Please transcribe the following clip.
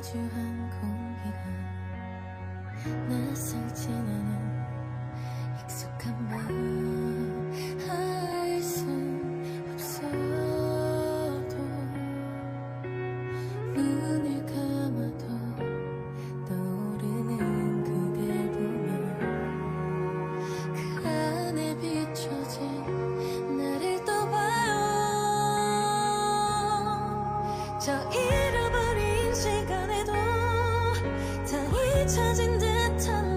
마주한 공기가 낯설진 않은 익숙한 마음 알 순 없어도 눈을 감아도 떠오르는 그댈 보며 그 안에 비춰진 나를 또 봐요. 저 잃어버린 시간에도 다 잊혀진 듯한